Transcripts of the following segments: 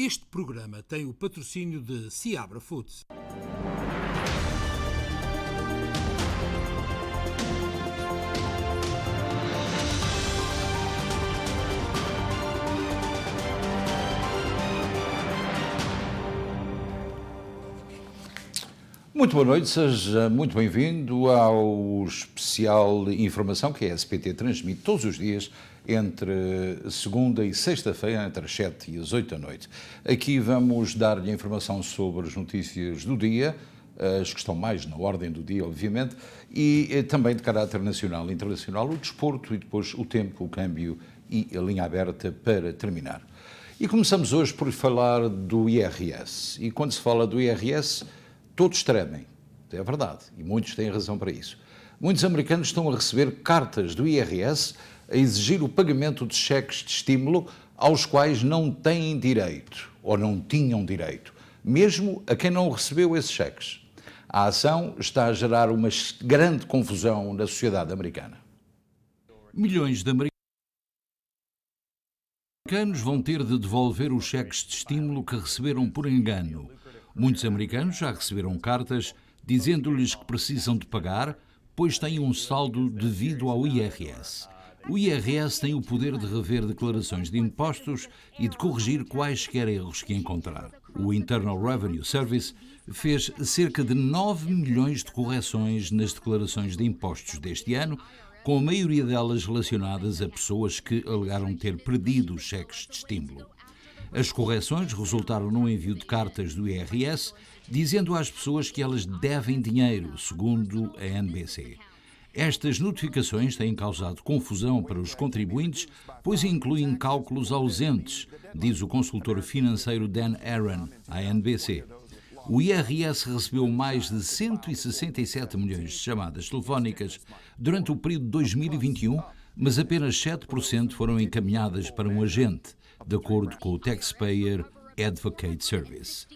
Este programa tem o patrocínio de Seabra Foods. Muito boa noite, seja muito bem-vindo ao especial informação que a SPT transmite todos os dias entre segunda e sexta-feira, entre as 7 e as 8 da noite. Aqui vamos dar-lhe informação sobre as notícias do dia, as que estão mais na ordem do dia, obviamente, e também de caráter nacional e internacional, o desporto e depois o tempo, o câmbio e a linha aberta para terminar. E começamos hoje por falar do IRS. E quando se fala do IRS, todos tremem, é verdade, e muitos têm razão para isso. Muitos americanos estão a receber cartas do IRS a exigir o pagamento de cheques de estímulo aos quais não têm direito, ou não tinham direito, mesmo a quem não recebeu esses cheques. A ação está a gerar uma grande confusão na sociedade americana. Milhões de americanos vão ter de devolver os cheques de estímulo que receberam por engano. Muitos americanos já receberam cartas dizendo-lhes que precisam de pagar, pois têm um saldo devido ao IRS. O IRS tem o poder de rever declarações de impostos e de corrigir quaisquer erros que encontrar. O Internal Revenue Service fez cerca de 9 milhões de correções nas declarações de impostos deste ano, com a maioria delas relacionadas a pessoas que alegaram ter perdido os cheques de estímulo. As correções resultaram no envio de cartas do IRS dizendo às pessoas que elas devem dinheiro, segundo a NBC. Estas notificações têm causado confusão para os contribuintes, pois incluem cálculos ausentes, diz o consultor financeiro Dan Aaron, à NBC. O IRS recebeu mais de 167 milhões de chamadas telefónicas durante o período de 2021, mas apenas 7% foram encaminhadas para um agente, de acordo com o Taxpayer Advocate Service.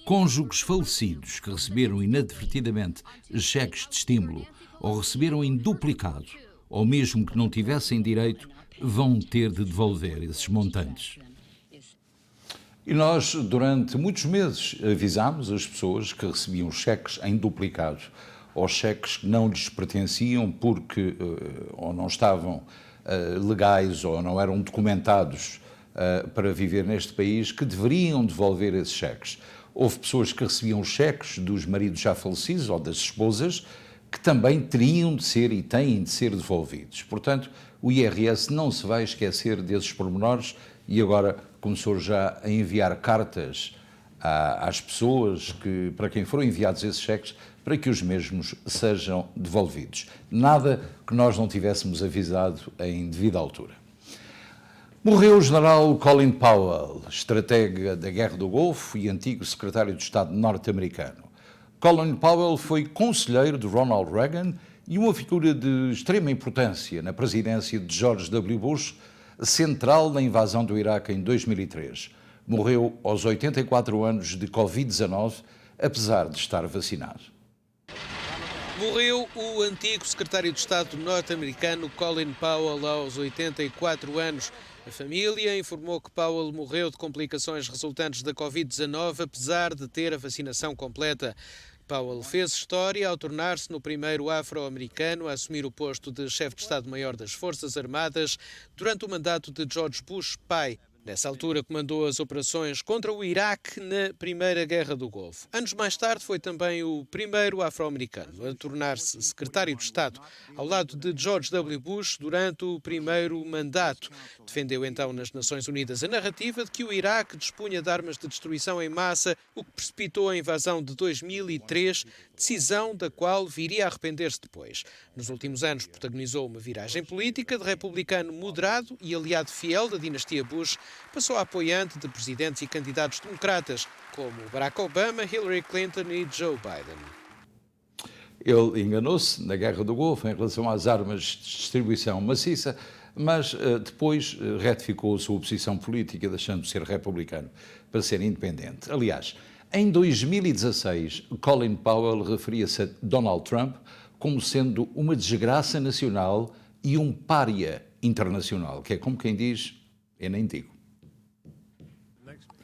Cônjuges falecidos que receberam inadvertidamente cheques de estímulo ou receberam em duplicado, ou mesmo que não tivessem direito, vão ter de devolver esses montantes. E nós, durante muitos meses, avisámos as pessoas que recebiam cheques em duplicado ou cheques que não lhes pertenciam porque ou não estavam legais ou não eram documentados para viver neste país, que deveriam devolver esses cheques. Houve pessoas que recebiam cheques dos maridos já falecidos ou das esposas que também teriam de ser e têm de ser devolvidos. Portanto, o IRS não se vai esquecer desses pormenores e agora começou já a enviar cartas às pessoas para quem foram enviados esses cheques para que os mesmos sejam devolvidos. Nada que nós não tivéssemos avisado em devida altura. Morreu o general Colin Powell, estratega da Guerra do Golfo e antigo secretário de Estado norte-americano. Colin Powell foi conselheiro de Ronald Reagan e uma figura de extrema importância na presidência de George W. Bush, central na invasão do Iraque em 2003. Morreu aos 84 anos de Covid-19, apesar de estar vacinado. Morreu o antigo secretário de Estado norte-americano Colin Powell aos 84 anos. A família informou que Powell morreu de complicações resultantes da Covid-19, apesar de ter a vacinação completa. Powell fez história ao tornar-se no primeiro afro-americano a assumir o posto de chefe de Estado-Maior das Forças Armadas durante o mandato de George Bush pai. Nessa altura comandou as operações contra o Iraque na Primeira Guerra do Golfo. Anos mais tarde foi também o primeiro afro-americano a tornar-se secretário de Estado ao lado de George W. Bush durante o primeiro mandato. Defendeu então nas Nações Unidas a narrativa de que o Iraque dispunha de armas de destruição em massa, o que precipitou a invasão de 2003, decisão da qual viria a arrepender-se depois. Nos últimos anos protagonizou uma viragem política de republicano moderado e aliado fiel da dinastia Bush, passou a apoiante de presidentes e candidatos democratas, como Barack Obama, Hillary Clinton e Joe Biden. Ele enganou-se na Guerra do Golfo em relação às armas de distribuição maciça, mas depois retificou a sua posição política, deixando de ser republicano para ser independente. Aliás, em 2016, Colin Powell referia-se a Donald Trump como sendo uma desgraça nacional e um pária internacional, que é como quem diz, eu nem digo.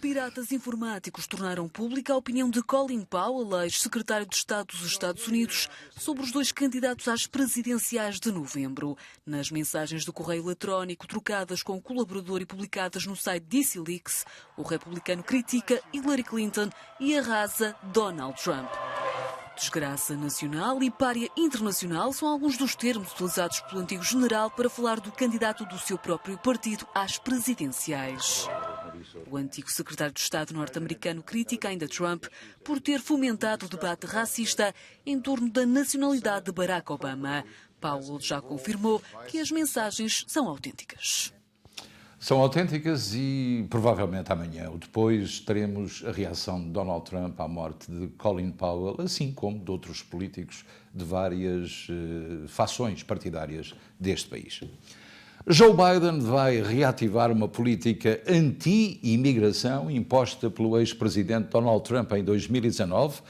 Piratas informáticos tornaram pública a opinião de Colin Powell, ex-secretário de Estado dos Estados Unidos, sobre os dois candidatos às presidenciais de novembro. Nas mensagens do correio eletrónico trocadas com o colaborador e publicadas no site DC Leaks, o republicano critica Hillary Clinton e arrasa Donald Trump. Desgraça nacional e pária internacional são alguns dos termos utilizados pelo antigo general para falar do candidato do seu próprio partido às presidenciais. O antigo secretário de Estado norte-americano critica ainda Trump por ter fomentado o debate racista em torno da nacionalidade de Barack Obama. Powell já confirmou que as mensagens são autênticas. São autênticas e provavelmente amanhã ou depois teremos a reação de Donald Trump à morte de Colin Powell, assim como de outros políticos de várias fações partidárias deste país. Joe Biden vai reativar uma política anti-imigração imposta pelo ex-presidente Donald Trump em 2019,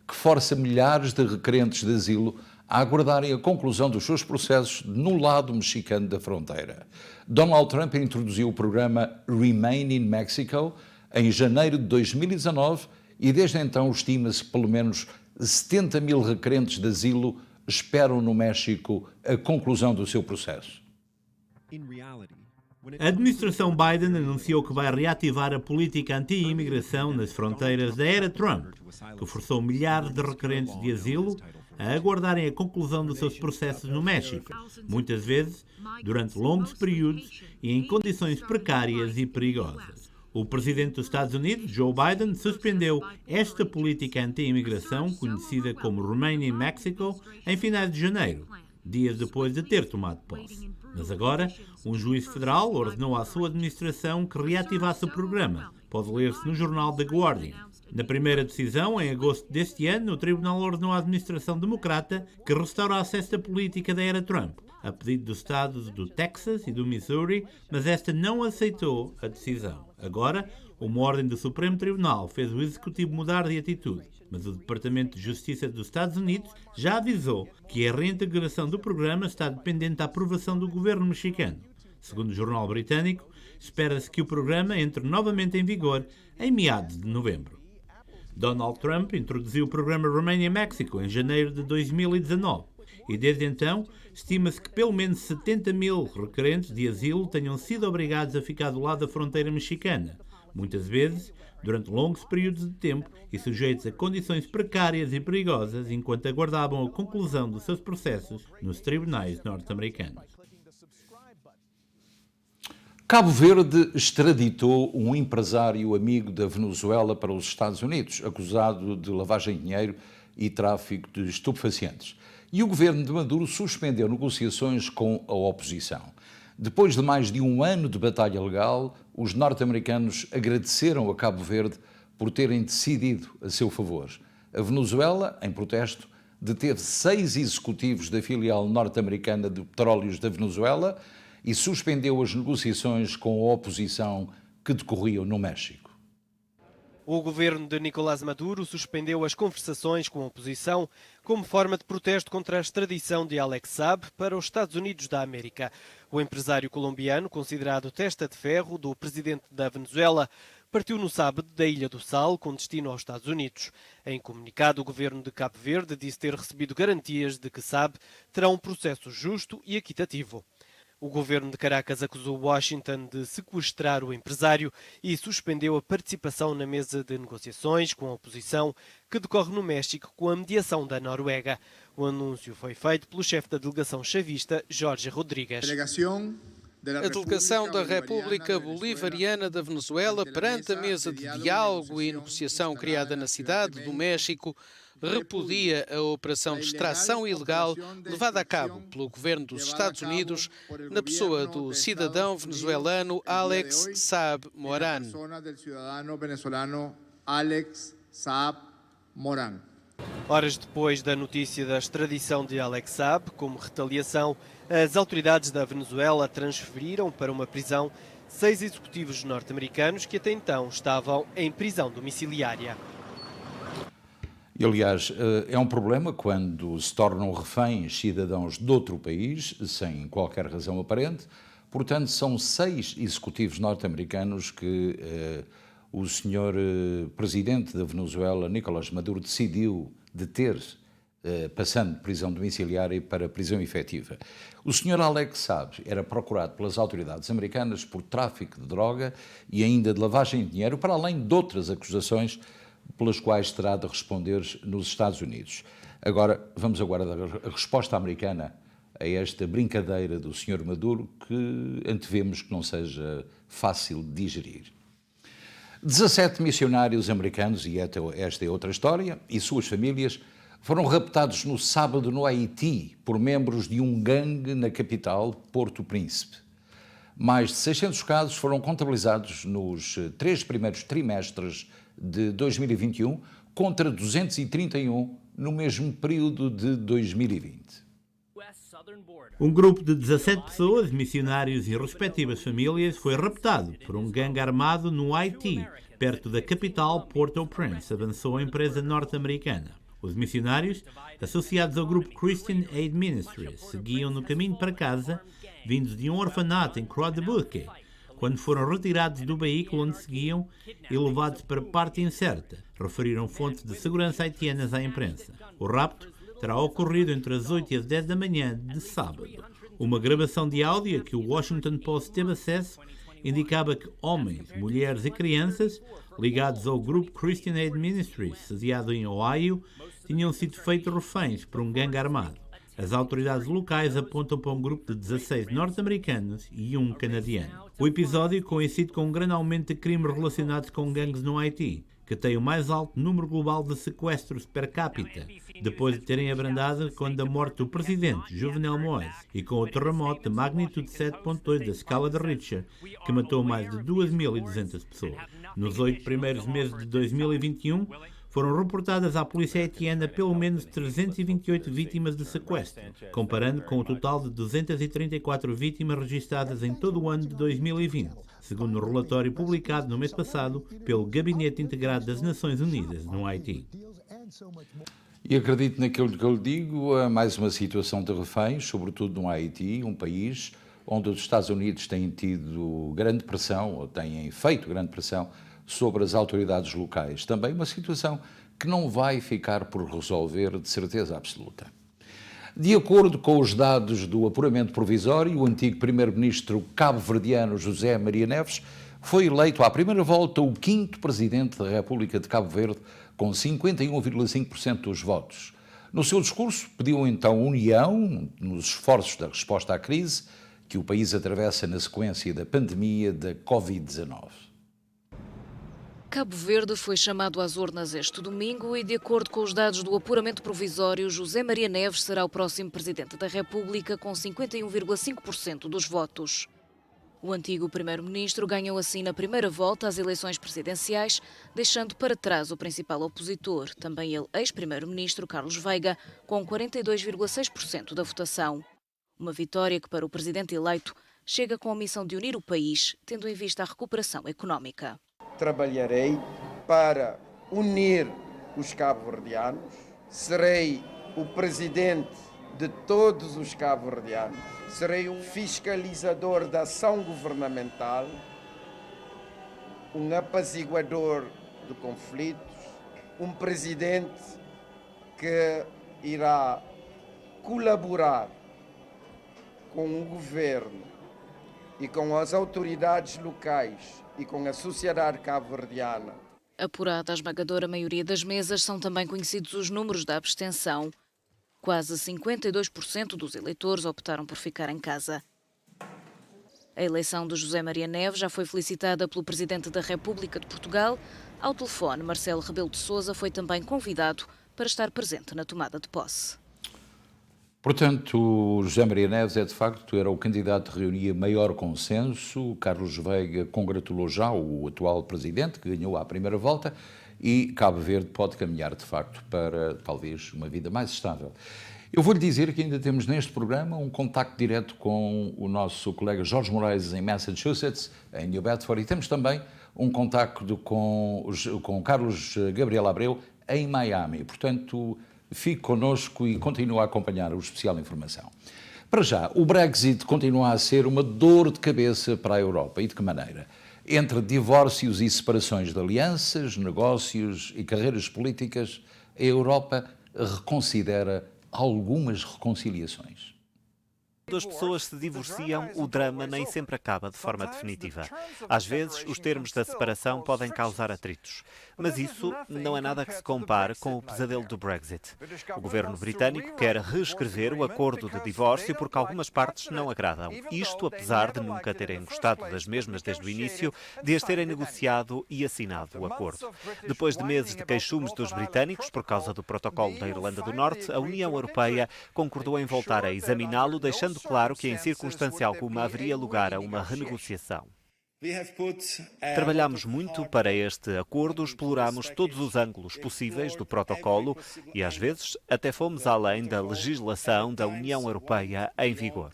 que força milhares de requerentes de asilo a aguardarem a conclusão dos seus processos no lado mexicano da fronteira. Donald Trump introduziu o programa Remain in Mexico em janeiro de 2019 e desde então estima-se que pelo menos 70 mil requerentes de asilo esperam no México a conclusão do seu processo. A administração Biden anunciou que vai reativar a política anti-imigração nas fronteiras da era Trump, que forçou milhares de requerentes de asilo a aguardarem a conclusão dos seus processos no México, muitas vezes durante longos períodos e em condições precárias e perigosas. O presidente dos Estados Unidos, Joe Biden, suspendeu esta política anti-imigração, conhecida como Remain in Mexico, em finais de janeiro, dias depois de ter tomado posse. Mas agora, um juiz federal ordenou à sua administração que reativasse o programa. Pode ler-se no jornal The Guardian. Na primeira decisão, em agosto deste ano, o tribunal ordenou à administração democrata que restaurasse esta política da era Trump, a pedido dos estados do Texas e do Missouri, mas esta não aceitou a decisão. Agora, uma ordem do Supremo Tribunal fez o Executivo mudar de atitude, mas o Departamento de Justiça dos Estados Unidos já avisou que a reintegração do programa está dependente da aprovação do governo mexicano. Segundo o jornal britânico, espera-se que o programa entre novamente em vigor em meados de novembro. Donald Trump introduziu o programa Remain in Mexico em janeiro de 2019 e desde então estima-se que pelo menos 70 mil requerentes de asilo tenham sido obrigados a ficar do lado da fronteira mexicana, muitas vezes durante longos períodos de tempo e sujeitos a condições precárias e perigosas enquanto aguardavam a conclusão dos seus processos nos tribunais norte-americanos. Cabo Verde extraditou um empresário amigo da Venezuela para os Estados Unidos, acusado de lavagem de dinheiro e tráfico de estupefacientes. E o governo de Maduro suspendeu negociações com a oposição. Depois de mais de um ano de batalha legal, os norte-americanos agradeceram a Cabo Verde por terem decidido a seu favor. A Venezuela, em protesto, deteve 6 executivos da filial norte-americana de petróleos da Venezuela e suspendeu as negociações com a oposição que decorriam no México. O governo de Nicolás Maduro suspendeu as conversações com a oposição como forma de protesto contra a extradição de Alex Saab para os Estados Unidos da América. O empresário colombiano, considerado testa de ferro do presidente da Venezuela, partiu no sábado da Ilha do Sal com destino aos Estados Unidos. Em comunicado, o governo de Cabo Verde disse ter recebido garantias de que Saab terá um processo justo e equitativo. O governo de Caracas acusou Washington de sequestrar o empresário e suspendeu a participação na mesa de negociações com a oposição que decorre no México com a mediação da Noruega. O anúncio foi feito pelo chefe da delegação chavista, Jorge Rodríguez. A delegação da República Bolivariana da Venezuela perante a mesa de diálogo e negociação criada na cidade do México repudia a operação de extração ilegal levada a cabo pelo governo dos Estados Unidos na pessoa do cidadão venezuelano Alex Saab Moran. Horas depois da notícia da extradição de Alex Saab, como retaliação, as autoridades da Venezuela transferiram para uma prisão 6 executivos norte-americanos que até então estavam em prisão domiciliária. E, aliás, é um problema quando se tornam reféns cidadãos de outro país, sem qualquer razão aparente. Portanto, são 6 executivos norte-americanos que o senhor presidente da Venezuela, Nicolás Maduro, decidiu deter, passando de prisão domiciliária para prisão efetiva. O senhor Alex Saab era procurado pelas autoridades americanas por tráfico de droga e ainda de lavagem de dinheiro, para além de outras acusações pelas quais terá de responder nos Estados Unidos. Agora, vamos aguardar a resposta americana a esta brincadeira do senhor Maduro, que antevemos que não seja fácil de digerir. 17 missionários americanos, e esta é outra história, e suas famílias foram raptados no sábado no Haiti por membros de um gangue na capital, Porto Príncipe. Mais de 600 casos foram contabilizados nos 3 primeiros trimestres de 2021, contra 231 no mesmo período de 2020. Um grupo de 17 pessoas, missionários e respectivas famílias, foi raptado por um gangue armado no Haiti, perto da capital Port-au-Prince, avançou a empresa norte-americana. Os missionários, associados ao grupo Christian Aid Ministries, seguiam no caminho para casa, vindos de um orfanato em Croix de Bouquet, quando foram retirados do veículo onde seguiam e levados para parte incerta, referiram fontes de segurança haitianas à imprensa. O rapto terá ocorrido entre as 8 e as 10 da manhã de sábado. Uma gravação de áudio a que o Washington Post teve acesso indicava que homens, mulheres e crianças ligados ao grupo Christian Aid Ministries, sediado em Ohio, tinham sido feitos reféns por um gangue armado. As autoridades locais apontam para um grupo de 16 norte-americanos e um canadiano. O episódio coincide com um grande aumento de crimes relacionados com gangues no Haiti, que tem o mais alto número global de sequestros per capita, depois de terem abrandado com a morte do presidente Jovenel Moïse e com o terremoto de magnitude 7.2 da escala de Richter, que matou mais de 2.200 pessoas. Nos 8 primeiros meses de 2021, foram reportadas à polícia haitiana pelo menos 328 vítimas de sequestro, comparando com o total de 234 vítimas registradas em todo o ano de 2020, segundo o relatório publicado no mês passado pelo Gabinete Integrado das Nações Unidas no Haiti. E acredito naquilo que eu lhe digo, há mais uma situação de reféns, sobretudo no Haiti, um país onde os Estados Unidos têm tido grande pressão, ou têm feito grande pressão, sobre as autoridades locais. Também uma situação que não vai ficar por resolver de certeza absoluta. De acordo com os dados do apuramento provisório, o antigo primeiro-ministro cabo-verdiano José Maria Neves foi eleito à primeira volta o 5º presidente da República de Cabo Verde, com 51,5% dos votos. No seu discurso, pediu então união nos esforços da resposta à crise que o país atravessa na sequência da pandemia da Covid-19. Cabo Verde foi chamado às urnas este domingo e, de acordo com os dados do apuramento provisório, José Maria Neves será o próximo Presidente da República com 51,5% dos votos. O antigo Primeiro-Ministro ganhou assim na primeira volta as eleições presidenciais, deixando para trás o principal opositor, também ele ex-Primeiro-Ministro Carlos Veiga, com 42,6% da votação. Uma vitória que, para o Presidente eleito, chega com a missão de unir o país, tendo em vista a recuperação económica. Trabalharei para unir os cabo-verdianos, serei o presidente de todos os cabo-verdianos, serei um fiscalizador da ação governamental, um apaziguador de conflitos, um presidente que irá colaborar com o governo e com as autoridades locais e com a sociedade cabo-verdiana. Apurada a esmagadora maioria das mesas, são também conhecidos os números da abstenção. Quase 52% dos eleitores optaram por ficar em casa. A eleição de José Maria Neves já foi felicitada pelo Presidente da República de Portugal. Ao telefone, Marcelo Rebelo de Sousa foi também convidado para estar presente na tomada de posse. Portanto, José Maria Neves de facto era o candidato que reunia maior consenso. Carlos Veiga congratulou já o atual presidente, que ganhou à primeira volta, e Cabo Verde pode caminhar de facto para talvez uma vida mais estável. Eu vou-lhe dizer que ainda temos neste programa um contacto direto com o nosso colega Jorge Moraes em Massachusetts, em New Bedford, e temos também um contacto com Carlos Gabriel Abreu em Miami. Portanto, fique connosco e continue a acompanhar o Especial Informação. Para já, o Brexit continua a ser uma dor de cabeça para a Europa. E de que maneira? entre divórcios e separações de alianças, negócios e carreiras políticas, a Europa reconsidera algumas reconciliações. Quando as pessoas se divorciam, o drama nem sempre acaba de forma definitiva. Às vezes, os termos da separação podem causar atritos. Mas isso não é nada que se compare com o pesadelo do Brexit. O governo britânico quer reescrever o acordo de divórcio porque algumas partes não agradam. Isto apesar de nunca terem gostado das mesmas desde o início, de as terem negociado e assinado o acordo. Depois de meses de queixumes dos britânicos por causa do protocolo da Irlanda do Norte, a União Europeia concordou em voltar a examiná-lo, deixando claro que em circunstância alguma haveria lugar a uma renegociação. Trabalhámos muito para este acordo, exploramos todos os ângulos possíveis do protocolo e, às vezes, até fomos além da legislação da União Europeia em vigor.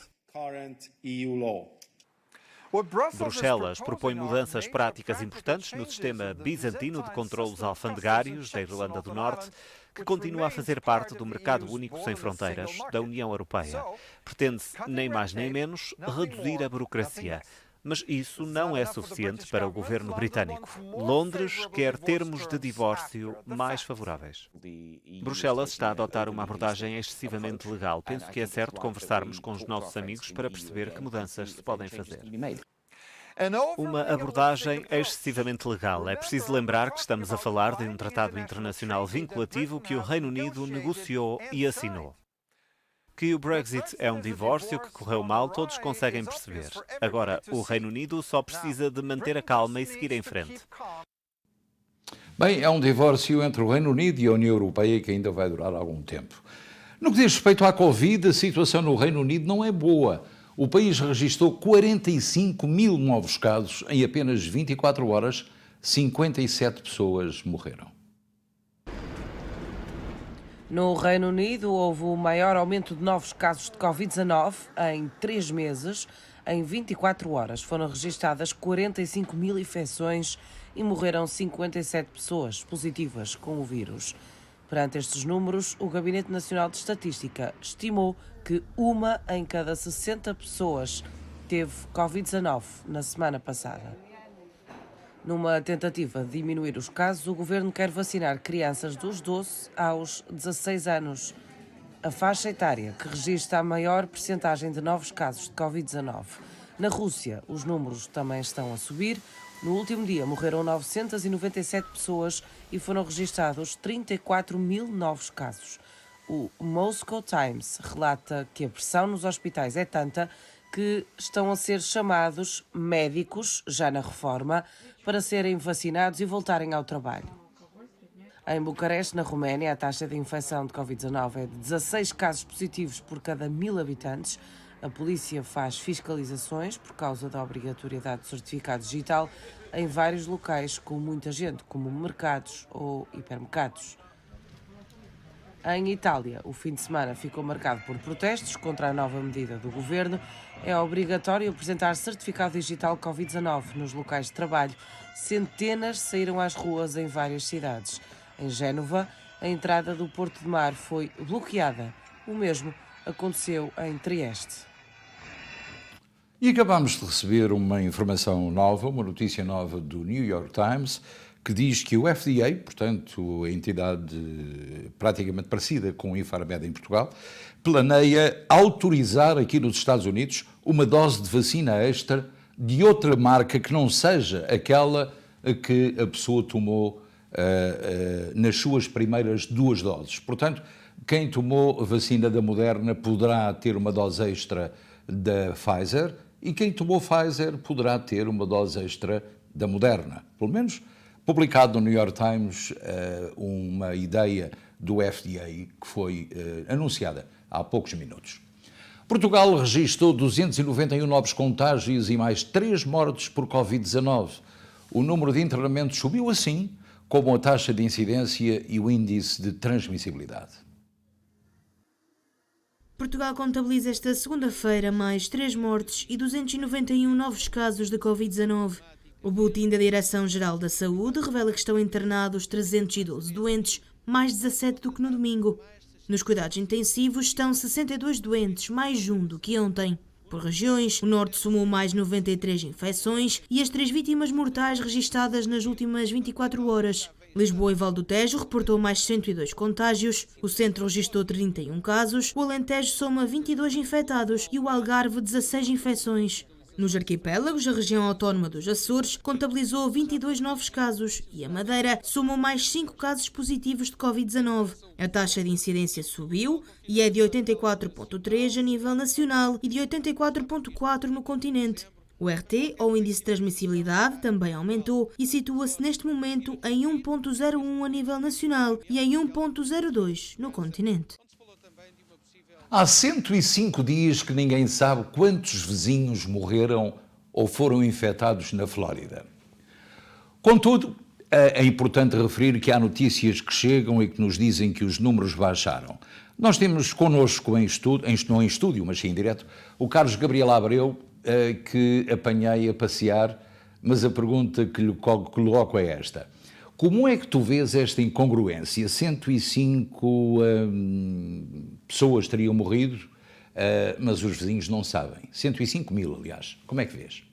Bruxelas propõe mudanças práticas importantes no sistema bizantino de controlos alfandegários da Irlanda do Norte, que continua a fazer parte do mercado único sem fronteiras da União Europeia. Pretende-se, nem mais nem menos, reduzir a burocracia. Mas isso não é suficiente para o governo britânico. Londres quer termos de divórcio mais favoráveis. Bruxelas está a adotar uma abordagem excessivamente legal. Penso que é certo conversarmos com os nossos amigos para perceber que mudanças se podem fazer. Uma abordagem excessivamente legal. É preciso lembrar que estamos a falar de um tratado internacional vinculativo que o Reino Unido negociou e assinou. Que o Brexit é um divórcio que correu mal, todos conseguem perceber. Agora, o Reino Unido só precisa de manter a calma e seguir em frente. Bem, é um divórcio entre o Reino Unido e a União Europeia que ainda vai durar algum tempo. No que diz respeito à Covid, a situação no Reino Unido não é boa. O país registrou 45 mil novos casos em apenas 24 horas, 57 pessoas morreram. No Reino Unido, houve o maior aumento de novos casos de Covid-19 em 3 meses. Em 24 horas foram registadas 45 mil infecções e morreram 57 pessoas positivas com o vírus. Perante estes números, o Gabinete Nacional de Estatística estimou que 1 em cada 60 pessoas teve Covid-19 na semana passada. Numa tentativa de diminuir os casos, o governo quer vacinar crianças dos 12 aos 16 anos, a faixa etária que registra a maior percentagem de novos casos de Covid-19. Na Rússia, os números também estão a subir. No último dia, morreram 997 pessoas e foram registados 34 mil novos casos. O Moscow Times relata que a pressão nos hospitais é tanta que estão a ser chamados médicos, já na reforma, para serem vacinados e voltarem ao trabalho. Em Bucareste, na Roménia, a taxa de infecção de Covid-19 é de 16 casos positivos por cada 1000 habitantes. A polícia faz fiscalizações por causa da obrigatoriedade de certificado digital em vários locais com muita gente, como mercados ou hipermercados. Em Itália, o fim de semana ficou marcado por protestos contra a nova medida do governo. É obrigatório apresentar certificado digital Covid-19 nos locais de trabalho. Centenas saíram às ruas em várias cidades. Em Génova, a entrada do Porto de Mar foi bloqueada. O mesmo aconteceu em Trieste. E acabamos de receber uma informação nova, uma notícia nova do New York Times, que diz que o FDA, portanto a entidade praticamente parecida com o Infarmed em Portugal, planeia autorizar aqui nos Estados Unidos uma dose de vacina extra de outra marca que não seja aquela que a pessoa tomou nas suas primeiras 2 doses. Portanto, quem tomou a vacina da Moderna poderá ter uma dose extra da Pfizer e quem tomou Pfizer poderá ter uma dose extra da Moderna. Pelo menos publicado no New York Times uma ideia do FDA que foi anunciada há poucos minutos. Portugal registrou 291 novos contágios e mais 3 mortes por Covid-19. O número de internamentos subiu assim como a taxa de incidência e o índice de transmissibilidade. Portugal contabiliza esta segunda-feira mais 3 mortes e 291 novos casos de Covid-19. O boletim da Direção-Geral da Saúde revela que estão internados 312 doentes, mais 17 do que no domingo. Nos cuidados intensivos estão 62 doentes, mais 1 do que ontem. Por regiões, o Norte somou mais 93 infecções e as 3 vítimas mortais registadas nas últimas 24 horas. Lisboa e Val do Tejo reportou mais 102 contágios, o Centro registrou 31 casos, o Alentejo soma 22 infectados e o Algarve 16 infecções. Nos arquipélagos, a região autónoma dos Açores contabilizou 22 novos casos e a Madeira somou mais 5 casos positivos de Covid-19. A taxa de incidência subiu e é de 84,3 a nível nacional e de 84,4 no continente. O RT, ou Índice de Transmissibilidade, também aumentou e situa-se neste momento em 1,01 a nível nacional e em 1,02 no continente. Há 105 dias que ninguém sabe quantos vizinhos morreram ou foram infectados na Flórida. Contudo, é importante referir que há notícias que chegam e que nos dizem que os números baixaram. Nós temos connosco em estúdio, mas sim em direto, o Carlos Gabriel Abreu, que apanhei a passear, mas a pergunta que lhe coloco é esta. Como é que tu vês esta incongruência? 105 pessoas teriam morrido, mas os vizinhos não sabem. 105 mil, aliás. Como é que vês?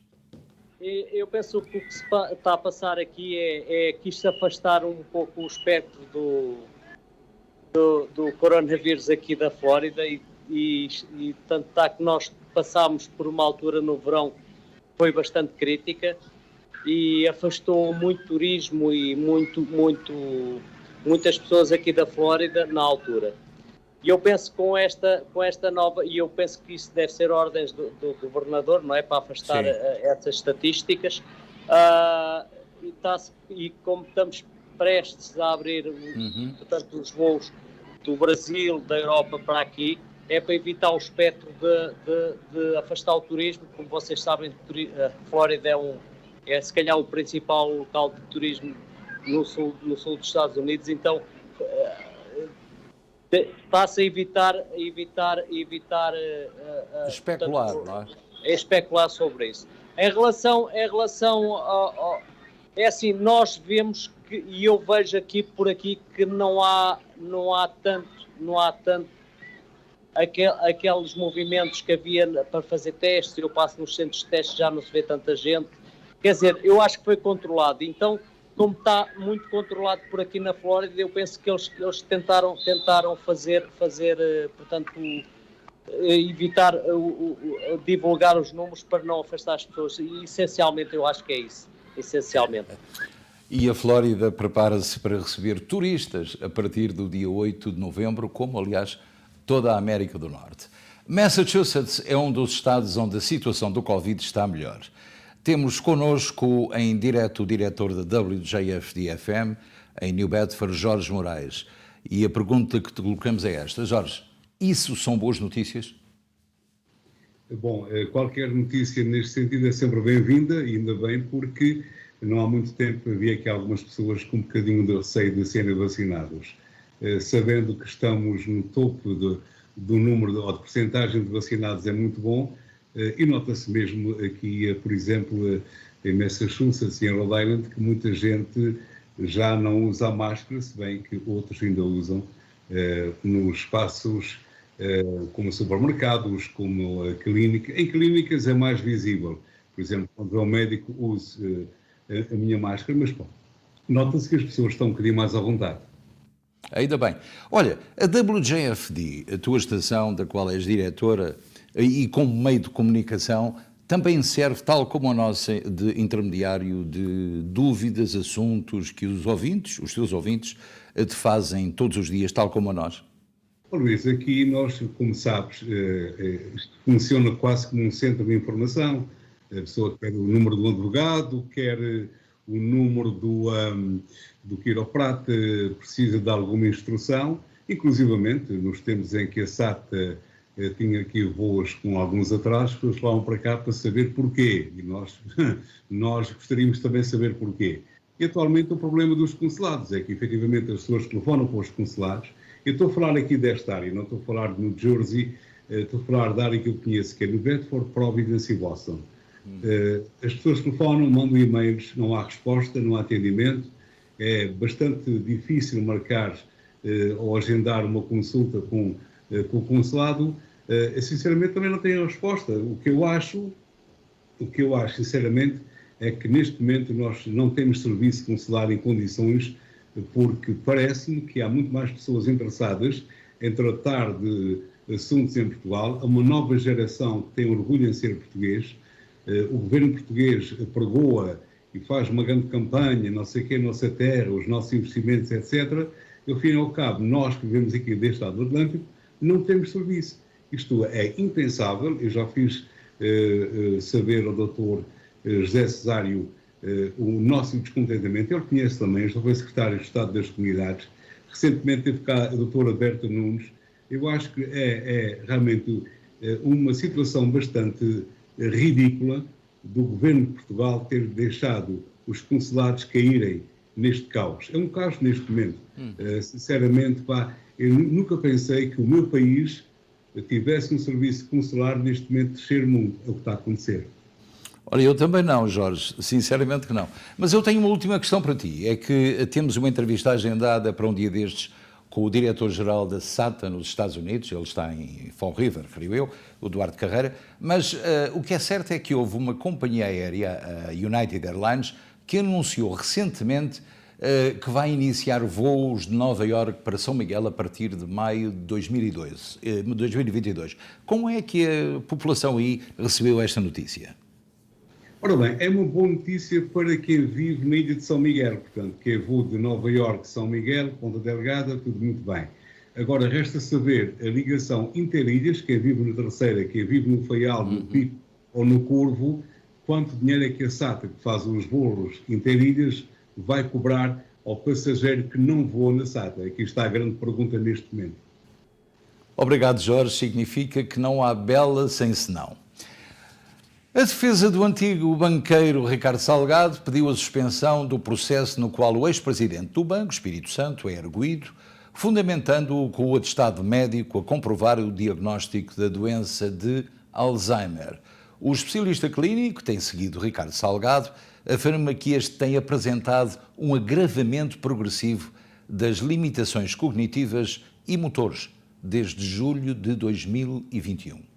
Eu penso que o que se está a passar aqui é quis-se afastar um pouco o espectro do coronavírus aqui da Flórida e tanto está que nós passámos por uma altura no verão que foi bastante crítica e afastou muito turismo e muitas pessoas aqui da Flórida na altura. E eu penso com esta nova, e eu penso que isso deve ser ordens do governador, não é? Para afastar essas estatísticas. E como estamos prestes a abrir, portanto, os voos do Brasil, da Europa para aqui, é para evitar o espectro de afastar o turismo. Como vocês sabem, a Flórida é se calhar o principal local de turismo no sul dos Estados Unidos, então passa a evitar especular, portanto, não é? É especular sobre isso. Em relação é assim, nós vemos que, e eu vejo por aqui que não há tanto aqueles movimentos que havia para fazer testes. Eu passo nos centros de testes, já não se vê tanta gente. Quer dizer, eu acho que foi controlado. Então, como está muito controlado por aqui na Flórida, eu penso que eles tentaram fazer, portanto, evitar divulgar os números para não afastar as pessoas. E, essencialmente, eu acho que é isso. Essencialmente. E a Flórida prepara-se para receber turistas a partir do dia 8 de novembro, como, aliás, toda a América do Norte. Massachusetts é um dos estados onde a situação do Covid está melhor. Temos connosco em direto o diretor da WJFD-FM, em New Bedford, Jorge Moraes. E a pergunta que te colocamos é esta. Jorge, isso são boas notícias? Bom, qualquer notícia neste sentido é sempre bem-vinda, e ainda bem, porque não há muito tempo havia aqui algumas pessoas com um bocadinho de receio de serem vacinados. Sabendo que estamos no topo do número ou de percentagem de vacinados é muito bom, e nota-se mesmo aqui, por exemplo, em Massachusetts e em Rhode Island, que muita gente já não usa máscara, se bem que outros ainda usam, nos espaços como supermercados, como clínica. Em clínicas é mais visível. Por exemplo, quando ao médico uso a minha máscara, mas bom, nota-se que as pessoas estão um bocadinho mais à vontade. Ainda bem. Olha, a WJFD, a tua estação, da qual és diretora, e como meio de comunicação, também serve, tal como a nossa, de intermediário de dúvidas, assuntos que os teus ouvintes, te fazem todos os dias, tal como a nós? Luís, aqui nós, como sabes, isto funciona quase como um centro de informação. A pessoa quer o número do advogado, quer o número do quiroprata, precisa de alguma instrução, inclusivamente nos tempos em que a SATA tinha aqui voos com alguns atrasos, pessoas falavam para cá para saber porquê, e nós gostaríamos também de saber porquê. E atualmente o problema dos consulados é que efetivamente as pessoas telefonam para os consulados. Eu estou a falar aqui desta área, não estou a falar de New Jersey, estou a falar da área que eu conheço, que é New Bedford, Providence e Boston. As pessoas telefonam, mandam e-mails, não há resposta, não há atendimento, é bastante difícil marcar ou agendar uma consulta com o consulado. Sinceramente, também não tenho a resposta. O que eu acho, sinceramente, é que neste momento nós não temos serviço consular em condições, porque parece-me que há muito mais pessoas interessadas em tratar de assuntos em Portugal. Há uma nova geração que tem orgulho em ser português. O governo português pregoa e faz uma grande campanha, não sei o quê, a nossa terra, os nossos investimentos, etc. E, ao fim e ao cabo, nós que vivemos aqui deste lado do Atlântico, não temos serviço. Isto é impensável. Eu já fiz saber ao doutor José Cesário o nosso descontentamento. Ele conhece também, ele foi secretário de Estado das Comunidades. Recentemente teve cá a doutora Berta Nunes. Eu acho que é realmente uma situação bastante ridícula do governo de Portugal ter deixado os consulados caírem neste caos. É um caos neste momento. Sinceramente, eu nunca pensei que o meu país tivesse um serviço consular neste momento de terceiro mundo. É o que está a acontecer. Olha, eu também não, Jorge, sinceramente que não. Mas eu tenho uma última questão para ti. É que temos uma entrevista agendada para um dia destes com o diretor-geral da SATA nos Estados Unidos. Ele está em Fall River, creio eu, o Eduardo Carreira. Mas o que é certo é que houve uma companhia aérea, a United Airlines, que anunciou recentemente que vai iniciar voos de Nova Iorque para São Miguel a partir de maio de 2022. Como é que a população aí recebeu esta notícia? Ora bem, é uma boa notícia para quem vive na ilha de São Miguel, portanto, que é voo de Nova Iorque, São Miguel, Ponta Delgada, tudo muito bem. Agora, resta saber a ligação interilhas, quem vive na Terceira, quem vive no Faial, no Pico ou no Corvo, quanto dinheiro é que a SATA, que faz os voos interilhas, vai cobrar ao passageiro que não voa na SATA? Aqui está a grande pergunta neste momento. Obrigado, Jorge. Significa que não há bela sem senão. A defesa do antigo banqueiro Ricardo Salgado pediu a suspensão do processo no qual o ex-presidente do Banco, Espírito Santo, é arguido, fundamentando-o com o atestado médico a comprovar o diagnóstico da doença de Alzheimer. O especialista clínico, que tem seguido Ricardo Salgado, afirma que este tem apresentado um agravamento progressivo das limitações cognitivas e motores desde julho de 2021.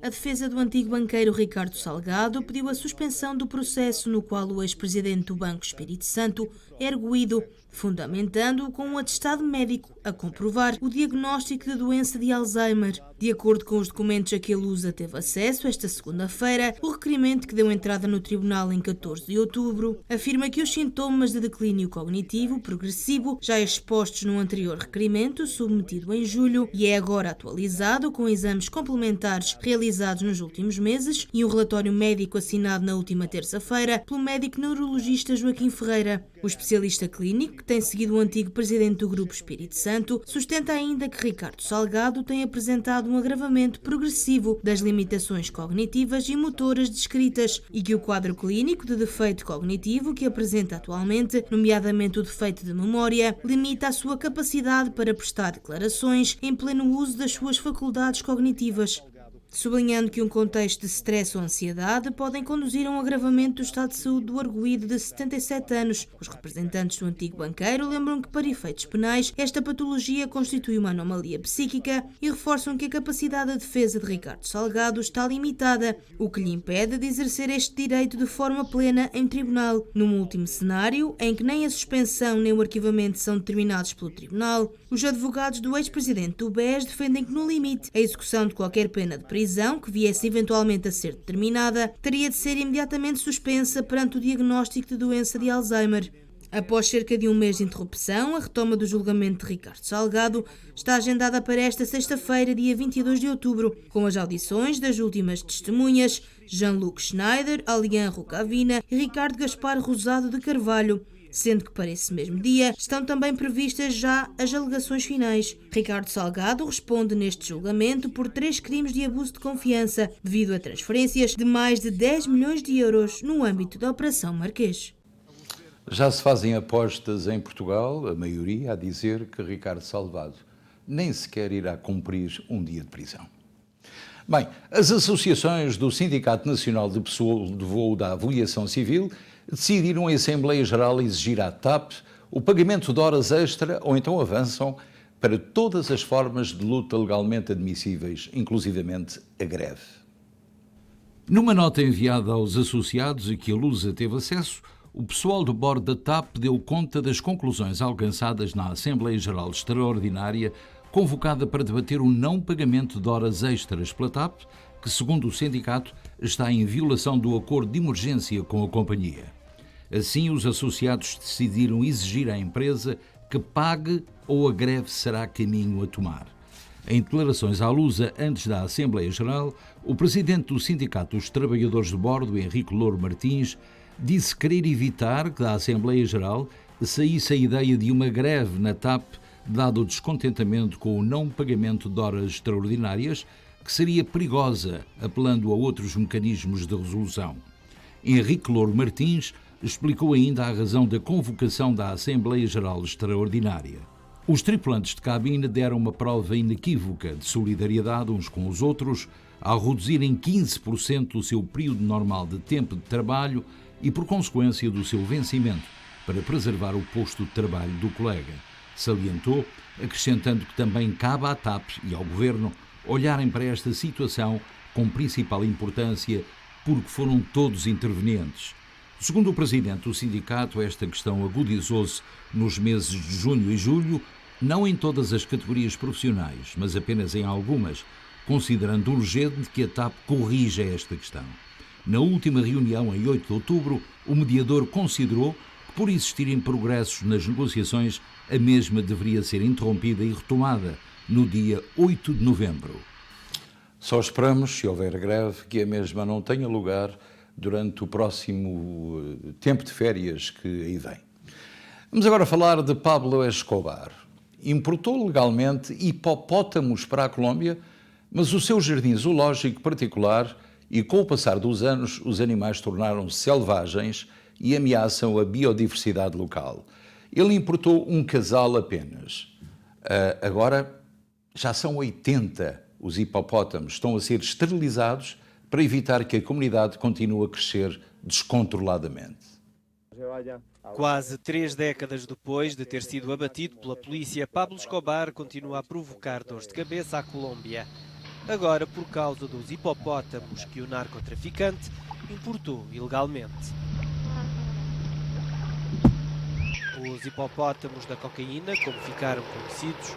A defesa do antigo banqueiro Ricardo Salgado pediu a suspensão do processo no qual o ex-presidente do Banco Espírito Santo é arguido, fundamentando-o com um atestado médico a comprovar o diagnóstico da doença de Alzheimer. De acordo com os documentos a que a Lusa teve acesso esta segunda-feira, o requerimento que deu entrada no tribunal em 14 de outubro afirma que os sintomas de declínio cognitivo progressivo, já expostos no anterior requerimento submetido em julho e é agora atualizado com exames complementares realizados nos últimos meses e um relatório médico assinado na última terça-feira pelo médico neurologista Joaquim Ferreira. O especialista clínico, que tem seguido o antigo presidente do Grupo Espírito Santo, sustenta ainda que Ricardo Salgado tem apresentado um agravamento progressivo das limitações cognitivas e motoras descritas e que o quadro clínico de defeito cognitivo que apresenta atualmente, nomeadamente o defeito de memória, limita a sua capacidade para prestar declarações em pleno uso das suas faculdades cognitivas. Sublinhando que um contexto de stress ou ansiedade podem conduzir a um agravamento do estado de saúde do arguido de 77 anos. Os representantes do antigo banqueiro lembram que, para efeitos penais, esta patologia constitui uma anomalia psíquica e reforçam que a capacidade de defesa de Ricardo Salgado está limitada, o que lhe impede de exercer este direito de forma plena em tribunal. Num último cenário, em que nem a suspensão nem o arquivamento são determinados pelo tribunal, os advogados do ex-presidente do BES defendem que, no limite, a execução de qualquer pena de prisão que viesse eventualmente a ser determinada teria de ser imediatamente suspensa perante o diagnóstico de doença de Alzheimer. Após cerca de um mês de interrupção, a retoma do julgamento de Ricardo Salgado está agendada para esta sexta-feira, dia 22 de outubro, com as audições das últimas testemunhas Jean-Luc Schneider, Alian Rocavina e Ricardo Gaspar Rosado de Carvalho, sendo que para esse mesmo dia estão também previstas já as alegações finais. Ricardo Salgado responde neste julgamento por 3 crimes de abuso de confiança, devido a transferências de mais de 10 milhões de euros no âmbito da Operação Marquês. Já se fazem apostas em Portugal, a maioria a dizer que Ricardo Salgado nem sequer irá cumprir um dia de prisão. Bem, as associações do Sindicato Nacional de Pessoal de Voo da Aviação Civil decidiram em Assembleia Geral exigir à TAP o pagamento de horas extra ou então avançam para todas as formas de luta legalmente admissíveis, inclusivamente a greve. Numa nota enviada aos associados e que a Lusa teve acesso, o pessoal do board da TAP deu conta das conclusões alcançadas na Assembleia Geral Extraordinária, convocada para debater o não pagamento de horas extras pela TAP, que, segundo o sindicato, está em violação do acordo de emergência com a companhia. Assim, os associados decidiram exigir à empresa que pague ou a greve será caminho a tomar. Em declarações à Lusa antes da Assembleia Geral, o presidente do Sindicato dos Trabalhadores de Bordo, Henrique Louro Martins, disse querer evitar que da Assembleia Geral saísse a ideia de uma greve na TAP, dado o descontentamento com o não pagamento de horas extraordinárias, que seria perigosa, apelando a outros mecanismos de resolução. Henrique Louro Martins explicou ainda a razão da convocação da Assembleia Geral Extraordinária. Os tripulantes de cabine deram uma prova inequívoca de solidariedade uns com os outros ao reduzirem 15% o seu período normal de tempo de trabalho e, por consequência, do seu vencimento, para preservar o posto de trabalho do colega. Salientou, acrescentando que também cabe à TAP e ao Governo olharem para esta situação com principal importância porque foram todos intervenientes. Segundo o presidente do sindicato, esta questão agudizou-se nos meses de junho e julho, não em todas as categorias profissionais, mas apenas em algumas, considerando urgente que a TAP corrija esta questão. Na última reunião, em 8 de outubro, o mediador considerou que, por existirem progressos nas negociações, a mesma deveria ser interrompida e retomada no dia 8 de novembro. Só esperamos, se houver greve, que a mesma não tenha lugar durante o próximo tempo de férias que aí vem. Vamos agora falar de Pablo Escobar. Importou legalmente hipopótamos para a Colômbia, mas o seu jardim zoológico particular, e com o passar dos anos, os animais tornaram-se selvagens e ameaçam a biodiversidade local. Ele importou um casal apenas. Agora já são 80 os hipopótamos. Estão a ser esterilizados para evitar que a comunidade continue a crescer descontroladamente. Quase 3 décadas depois de ter sido abatido pela polícia, Pablo Escobar continua a provocar dores de cabeça à Colômbia. Agora por causa dos hipopótamos que o narcotraficante importou ilegalmente. Os hipopótamos da cocaína, como ficaram conhecidos,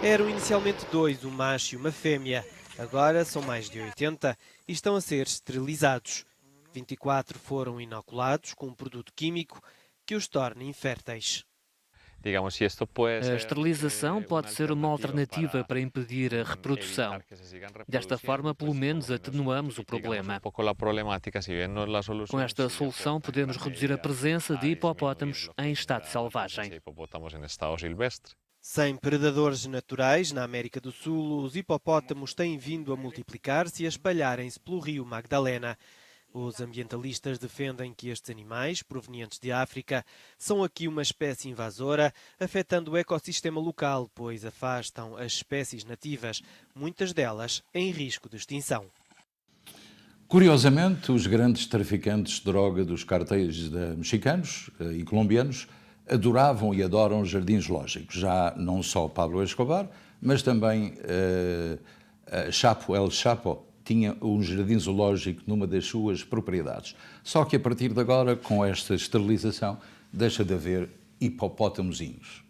eram inicialmente 2, um macho e uma fêmea. Agora são mais de 80 e estão a ser esterilizados. 24 foram inoculados com um produto químico que os torna inférteis. A esterilização pode ser uma alternativa para impedir a reprodução. Desta forma, pelo menos, atenuamos o problema. Com esta solução, podemos reduzir a presença de hipopótamos em estado selvagem. Sem predadores naturais, na América do Sul, os hipopótamos têm vindo a multiplicar-se e a espalharem-se pelo rio Magdalena. Os ambientalistas defendem que estes animais, provenientes de África, são aqui uma espécie invasora, afetando o ecossistema local, pois afastam as espécies nativas, muitas delas em risco de extinção. Curiosamente, os grandes traficantes de droga dos cartéis mexicanos e colombianos adoravam e adoram jardins zoológicos. Já não só Pablo Escobar, mas também El Chapo tinha um jardim zoológico numa das suas propriedades. Só que a partir de agora, com esta esterilização, deixa de haver hipopótamozinhos.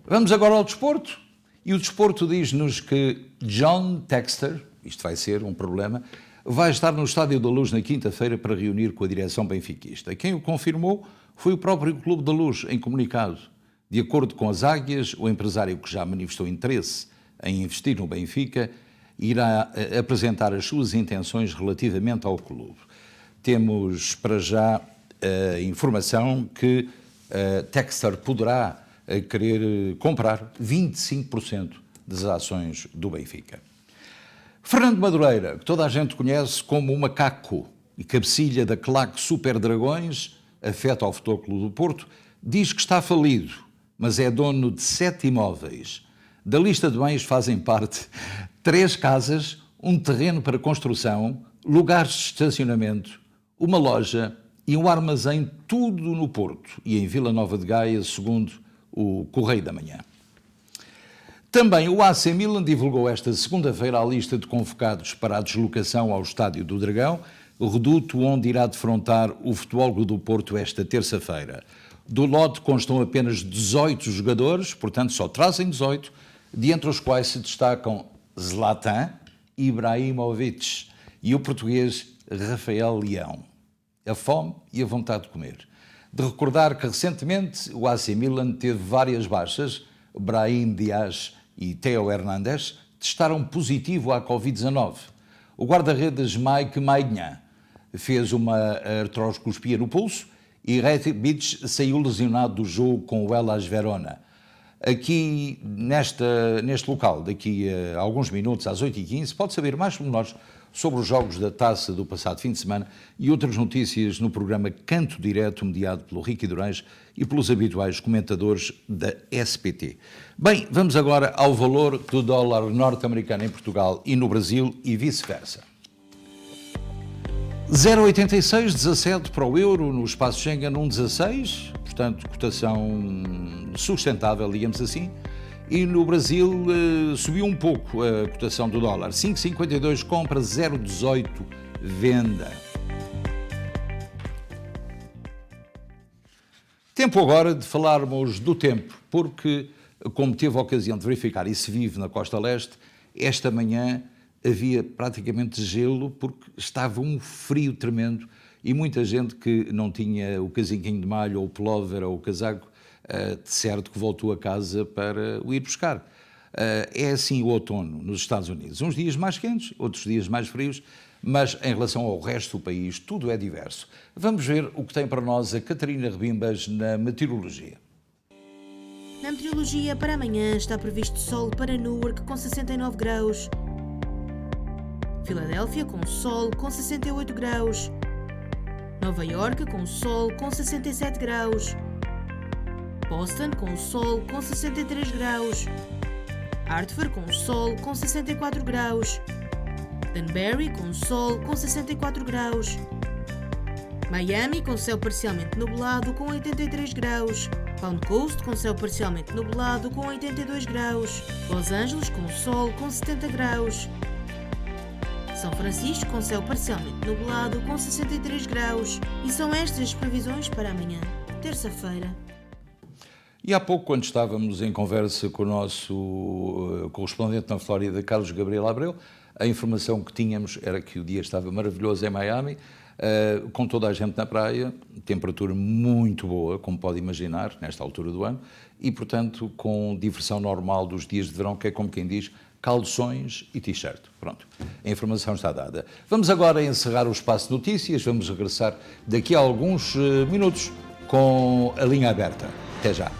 Vamos agora ao desporto. E o desporto diz-nos que John Textor, isto vai ser um problema, vai estar no Estádio da Luz na quinta-feira para reunir com a direção benfiquista. Quem o confirmou foi o próprio Clube da Luz, em comunicado. De acordo com as Águias, o empresário que já manifestou interesse em investir no Benfica irá apresentar as suas intenções relativamente ao clube. Temos para já a informação que Textor poderá querer comprar 25% das ações do Benfica. Fernando Madureira, que toda a gente conhece como o macaco e cabecilha da claque Super Dragões, afeta ao Futebol Clube do Porto, diz que está falido, mas é dono de 7 imóveis. Da lista de bens fazem parte 3 casas, um terreno para construção, lugares de estacionamento, uma loja e um armazém, tudo no Porto e em Vila Nova de Gaia, segundo o Correio da Manhã. Também o AC Milan divulgou esta segunda-feira a lista de convocados para a deslocação ao Estádio do Dragão, reduto onde irá defrontar o Futebol Clube do Porto esta terça-feira. Do lote constam apenas 18 jogadores, portanto só trazem 18, de entre os quais se destacam Zlatan Ibrahimovic e o português Rafael Leão. A fome e a vontade de comer. De recordar que recentemente o AC Milan teve várias baixas. Brahim Dias e Theo Hernandes testaram positivo à Covid-19. O guarda-redes Mike Maignan fez uma artroscopia no pulso e Rebic saiu lesionado do jogo com o Hellas Verona. Aqui, neste local, daqui a alguns minutos, às 8h15, pode saber mais pormenores sobre os jogos da Taça do passado fim de semana e outras notícias no programa Canto Direto, mediado pelo Ricky Durães e pelos habituais comentadores da SPT. Bem, vamos agora ao valor do dólar norte-americano em Portugal e no Brasil e vice-versa. 0,8617 para o euro, no espaço Schengen 1,16, portanto, cotação sustentável, digamos assim. E no Brasil subiu um pouco a cotação do dólar. 5,52 compra, 0,18 venda. Tempo agora de falarmos do tempo, porque, como teve a ocasião de verificar e se vive na Costa Leste, esta manhã havia praticamente gelo porque estava um frio tremendo e muita gente que não tinha o casaquinho de malha ou o pullover ou o casaco, de certo que voltou a casa para o ir buscar. É assim o outono nos Estados Unidos. Uns dias mais quentes, outros dias mais frios, mas em relação ao resto do país tudo é diverso. Vamos ver o que tem para nós a Catarina Rebimbas na meteorologia. Na meteorologia, para amanhã está previsto sol para Newark com 69 graus, Filadélfia com sol com 68 graus, Nova Iorque com sol com 67 graus, Boston com sol com 63 graus, Hartford com sol com 64 graus, Danbury com sol com 64 graus, Miami com céu parcialmente nublado com 83 graus, Palm Coast com céu parcialmente nublado com 82 graus, Los Angeles com sol com 70 graus, São Francisco com céu parcialmente nublado com 63 graus. E são estas as previsões para amanhã, terça-feira. E há pouco, quando estávamos em conversa com o nosso correspondente na Flórida, Carlos Gabriel Abreu, a informação que tínhamos era que o dia estava maravilhoso em Miami, com toda a gente na praia, temperatura muito boa, como pode imaginar, nesta altura do ano, e, portanto, com diversão normal dos dias de verão, que é como quem diz, calções e t-shirt. Pronto, a informação está dada. Vamos agora encerrar o espaço de notícias, vamos regressar daqui a alguns minutos com a linha aberta. Até já.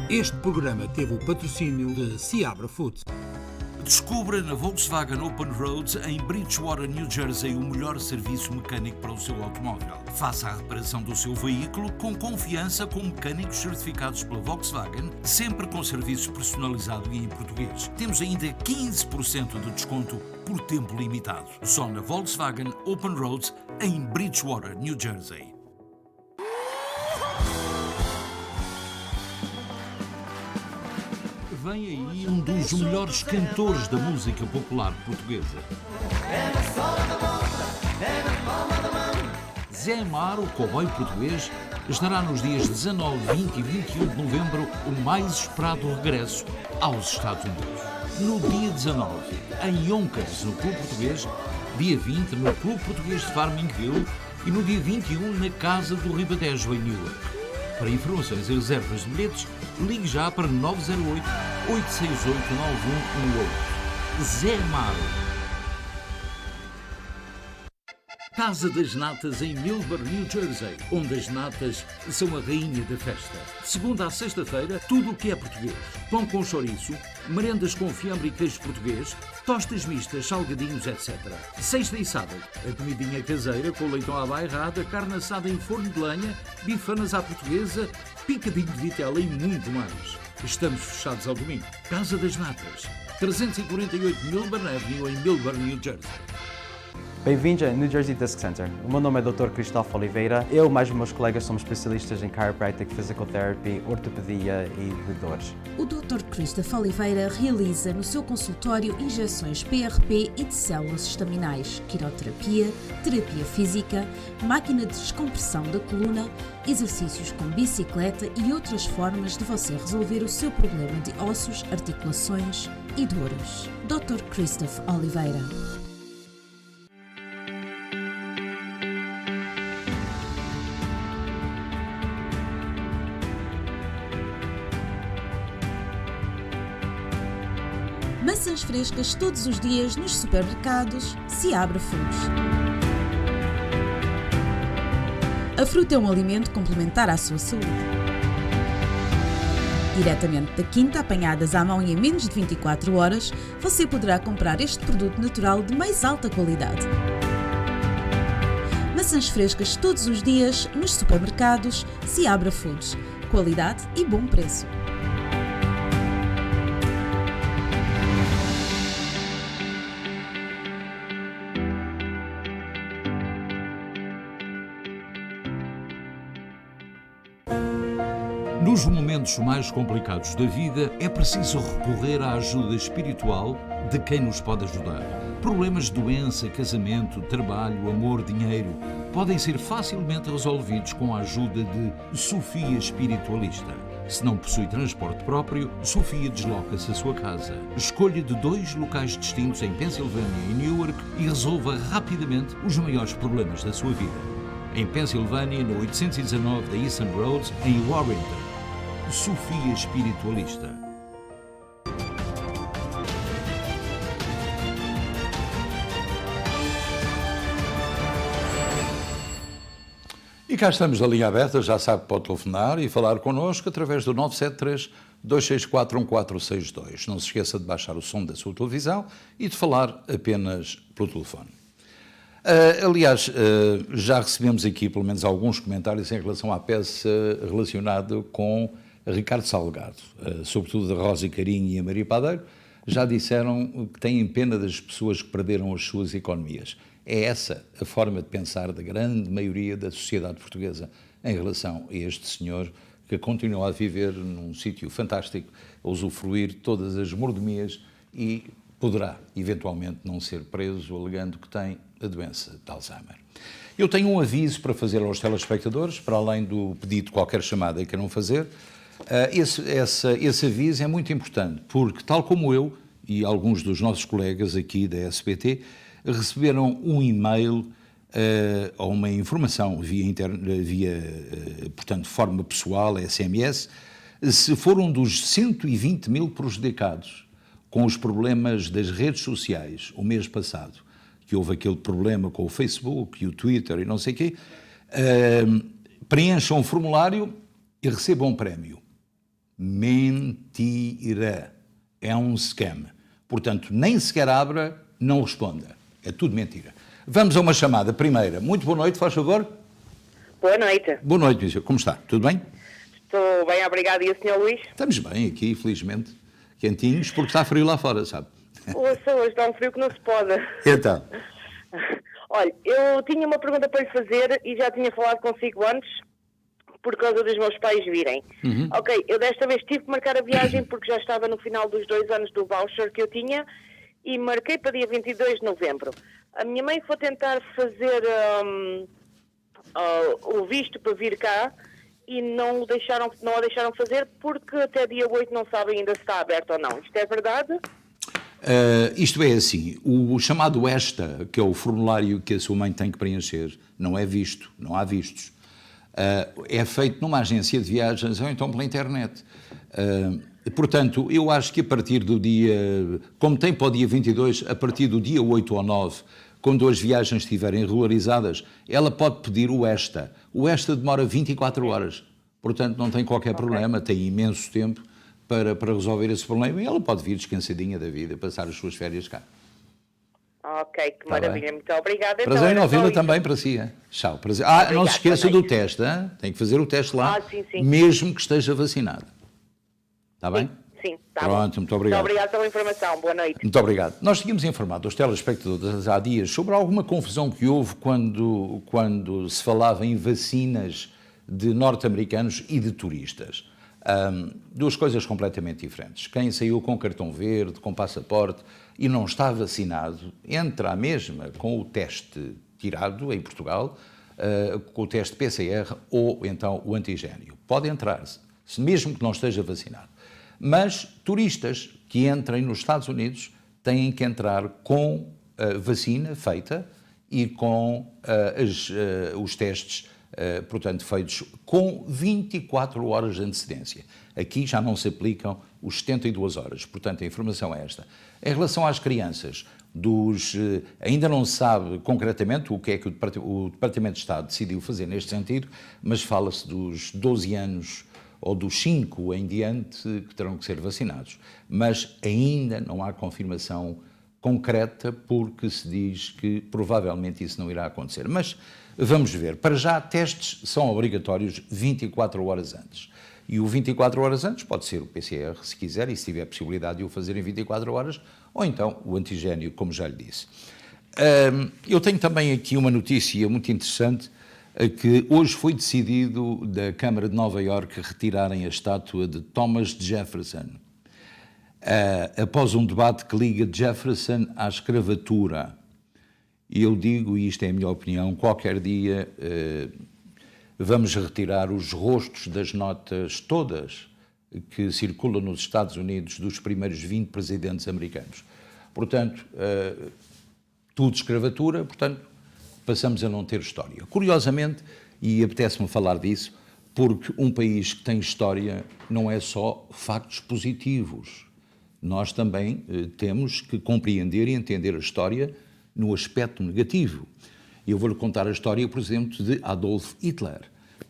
Este programa teve o patrocínio de Seabra Foods. Descubra na Volkswagen Open Road em Bridgewater, New Jersey, o melhor serviço mecânico para o seu automóvel. Faça a reparação do seu veículo com confiança com mecânicos certificados pela Volkswagen, sempre com serviço personalizado e em português. Temos ainda 15% de desconto por tempo limitado. Só na Volkswagen Open Road em Bridgewater, New Jersey. Vem aí um dos melhores cantores da música popular portuguesa. Zé Mar, o cowboy português, estará nos dias 19, 20 e 21 de novembro o mais esperado regresso aos Estados Unidos. No dia 19, em Yonkers, no Clube Português, dia 20, no Clube Português de Farming Hill e no dia 21, na Casa do Ribatejo, em Newark. Para informações e reservas de bilhetes, ligue já para 908-868-9118. Zé Amaro. Casa das Natas em Millburn, New Jersey, onde as natas são a rainha da festa. De segunda a sexta-feira, tudo o que é português. Pão com chouriço, merendas com fiambre e queijo português, tostas mistas, salgadinhos, etc. Sexta e sábado, a comidinha caseira com leitão à bairrada, carne assada em forno de lenha, bifanas à portuguesa, picadinho de vitela e muito mais. Estamos fechados ao domingo. Casa das Natas. 348 Milburn Avenue, em Milburn, New Jersey. Bem-vindos ao New Jersey Disc Center. O meu nome é Dr. Cristóvão Oliveira. Eu e mais os meus colegas somos especialistas em chiropractic, physical therapy, ortopedia e de dores. O Dr. Cristóvão Oliveira realiza no seu consultório injeções PRP e de células estaminais, quiroterapia, terapia física, máquina de descompressão da coluna, exercícios com bicicleta e outras formas de você resolver o seu problema de ossos, articulações e dores. Dr. Cristóvão Oliveira. Maçãs frescas todos os dias nos supermercados Seabra Foods. A fruta é um alimento complementar à sua saúde. Diretamente da quinta, apanhadas à mão e em menos de 24 horas, você poderá comprar este produto natural de mais alta qualidade. Maçãs frescas todos os dias nos supermercados Seabra Foods. Qualidade e bom preço. Nos momentos mais complicados da vida, é preciso recorrer à ajuda espiritual de quem nos pode ajudar. Problemas de doença, casamento, trabalho, amor, dinheiro podem ser facilmente resolvidos com a ajuda de Sofia Espiritualista. Se não possui transporte próprio, Sofia desloca-se à sua casa. Escolha de 2 locais distintos em Pensilvânia e Newark e resolva rapidamente os maiores problemas da sua vida. Em Pensilvânia, no 819 da Eastern Road, em Warrington. Sofia Espiritualista. E cá estamos na linha aberta, já sabe que pode telefonar e falar connosco através do 973-264-1462. Não se esqueça de baixar o som da sua televisão e de falar apenas pelo telefone. Aliás, já recebemos aqui pelo menos alguns comentários em relação à peça relacionada com Ricardo Salgado, sobretudo da Rosa Carinho e a Maria Padeiro, já disseram que têm pena das pessoas que perderam as suas economias. É essa a forma de pensar da grande maioria da sociedade portuguesa em relação a este senhor que continua a viver num sítio fantástico, a usufruir todas as mordomias e poderá eventualmente não ser preso alegando que tem a doença de Alzheimer. Eu tenho um aviso para fazer aos telespectadores, para além do pedido de qualquer chamada que queiram fazer. Esse aviso é muito importante, porque, tal como eu e alguns dos nossos colegas aqui da SBT, receberam um e-mail ou uma informação portanto, forma pessoal, SMS, se foram dos 120 mil prejudicados com os problemas das redes sociais o mês passado, que houve aquele problema com o Facebook e o Twitter e não sei o quê, preencham um formulário e recebam um prémio. Mentira. É um scam. Portanto, nem sequer abra, não responda. É tudo mentira. Vamos a uma chamada. Primeira. Muito boa noite, faz favor. Boa noite. Boa noite, Michel. Como está? Tudo bem? Estou bem, obrigado. E o Sr. Luís? Estamos bem aqui, felizmente. Quentinhos, porque está frio lá fora, sabe? Hoje está um frio que não se pode. Então. Olha, eu tinha uma pergunta para lhe fazer e já tinha falado consigo antes, por causa dos meus pais virem. Ok, eu desta vez tive que marcar a viagem porque já estava no final dos 2 anos do voucher que eu tinha e marquei para dia 22 de novembro. A minha mãe foi tentar fazer o visto para vir cá e não a deixaram fazer porque até dia 8 não sabem ainda se está aberto ou não. Isto é verdade? Isto é assim, o chamado ESTA, que é o formulário que a sua mãe tem que preencher, não é visto, não há vistos. É feito numa agência de viagens ou então pela internet. Portanto, eu acho que a partir do dia, como tem para o dia 22, a partir do dia 8 ou 9, quando as viagens estiverem regularizadas, ela pode pedir o ESTA. O ESTA demora 24 horas, portanto não tem qualquer problema, tem imenso tempo para resolver esse problema e ela pode vir descansadinha da vida, passar as suas férias cá. Ok, que maravilha, muito obrigada. Prazer em ouvi-la também para si. Tchau, prazer. Não se esqueça do teste, hein? Tem que fazer o teste lá, sim. mesmo que esteja vacinado. Está bem? sim. Tá Pronto, bom. muito obrigado. Muito obrigado pela informação. Boa noite. Muito obrigado. Nós tínhamos informado os telespectadores há dias sobre alguma confusão que houve quando se falava em vacinas de norte-americanos e de turistas. Duas coisas completamente diferentes. Quem saiu com cartão verde, com passaporte e não está vacinado, entra à mesma com o teste tirado em Portugal, com o teste PCR ou então o antigênio. Pode entrar, mesmo que não esteja vacinado. Mas turistas que entrem nos Estados Unidos têm que entrar com a vacina feita e com os testes, portanto, feitos com 24 horas de antecedência. Aqui já não se aplicam os 72 horas. Portanto, a informação é esta. Em relação às crianças, ainda não se sabe concretamente o que é que o Departamento de Estado decidiu fazer neste sentido, mas fala-se dos 12 anos ou dos 5 em diante que terão que ser vacinados. Mas ainda não há confirmação concreta, porque se diz que provavelmente isso não irá acontecer. Mas vamos ver. Para já, testes são obrigatórios 24 horas antes. E o 24 horas antes pode ser o PCR, se quiser, e se tiver possibilidade de o fazer em 24 horas, ou então o antigênio, como já lhe disse. Eu tenho também aqui uma notícia muito interessante, que hoje foi decidido da Câmara de Nova Iorque retirarem a estátua de Thomas Jefferson, após um debate que liga Jefferson à escravatura. E eu digo, e isto é a minha opinião, qualquer dia vamos retirar os rostos das notas todas que circulam nos Estados Unidos dos primeiros 20 presidentes americanos. Portanto, tudo escravatura, portanto, passamos a não ter história. Curiosamente, e apetece-me falar disso, porque um país que tem história não é só factos positivos. Nós também temos que compreender e entender a história no aspecto negativo. Eu vou-lhe contar a história, por exemplo, de Adolf Hitler,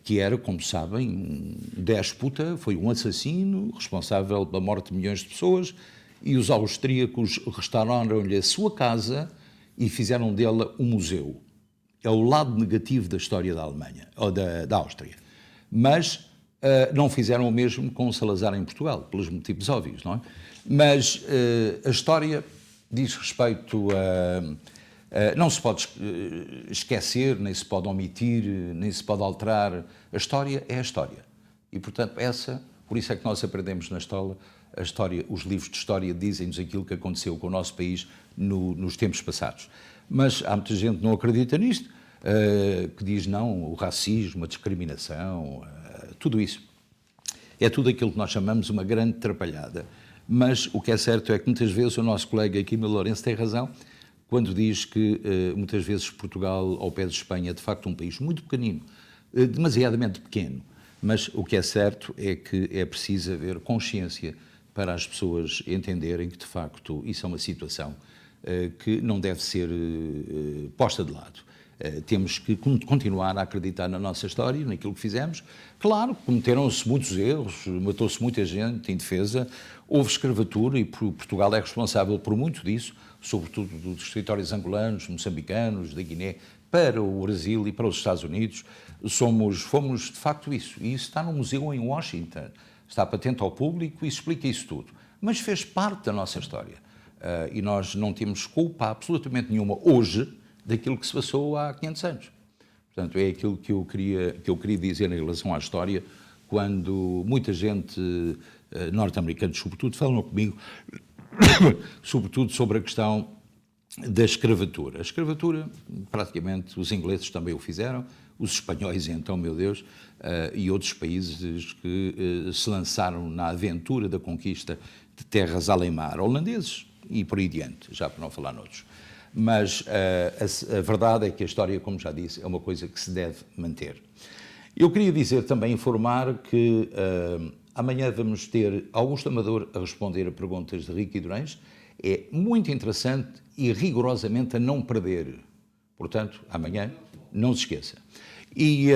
que era, como sabem, um déspota, foi um assassino responsável pela morte de milhões de pessoas, e os austríacos restauraram-lhe a sua casa e fizeram dela um museu. É o lado negativo da história da Alemanha, ou da Áustria. Mas não fizeram o mesmo com Salazar em Portugal, pelos motivos óbvios, não é? Mas a história diz respeito a... não se pode esquecer, nem se pode omitir, nem se pode alterar. A história é a história. E, portanto, por isso é que nós aprendemos na escola, a história, os livros de história dizem-nos aquilo que aconteceu com o nosso país nos tempos passados. Mas há muita gente que não acredita nisto, que diz não, o racismo, a discriminação, tudo isso. É tudo aquilo que nós chamamos uma grande atrapalhada. Mas o que é certo é que muitas vezes o nosso colega aqui, Mil Lourenço, tem razão quando diz que muitas vezes Portugal, ao pé de Espanha, é de facto um país muito pequenino, demasiadamente pequeno. Mas o que é certo é que é preciso haver consciência para as pessoas entenderem que, de facto, isso é uma situação que não deve ser posta de lado. Temos que continuar a acreditar na nossa história, naquilo que fizemos. Claro, cometeram-se muitos erros, matou-se muita gente indefesa, houve escravatura e Portugal é responsável por muito disso, sobretudo dos territórios angolanos, moçambicanos, da Guiné, para o Brasil e para os Estados Unidos. Fomos de facto isso. E isso está no museu em Washington, está patente ao público e explica isso tudo. Mas fez parte da nossa história. E nós não temos culpa absolutamente nenhuma hoje daquilo que se passou há 500 anos. Portanto, é aquilo que eu queria dizer em relação à história, quando muita gente, norte-americanos sobretudo, falam comigo, sobretudo sobre a questão da escravatura. A escravatura, praticamente, os ingleses também o fizeram, os espanhóis, então, meu Deus, e outros países que se lançaram na aventura da conquista de terras além mar, holandeses e por aí diante, já para não falar noutros. Mas a verdade é que a história, como já disse, é uma coisa que se deve manter. Eu queria dizer também, informar que amanhã vamos ter Augusto Amador a responder a perguntas de Ricky Durães. É muito interessante e rigorosamente a não perder. Portanto, amanhã, não se esqueça. E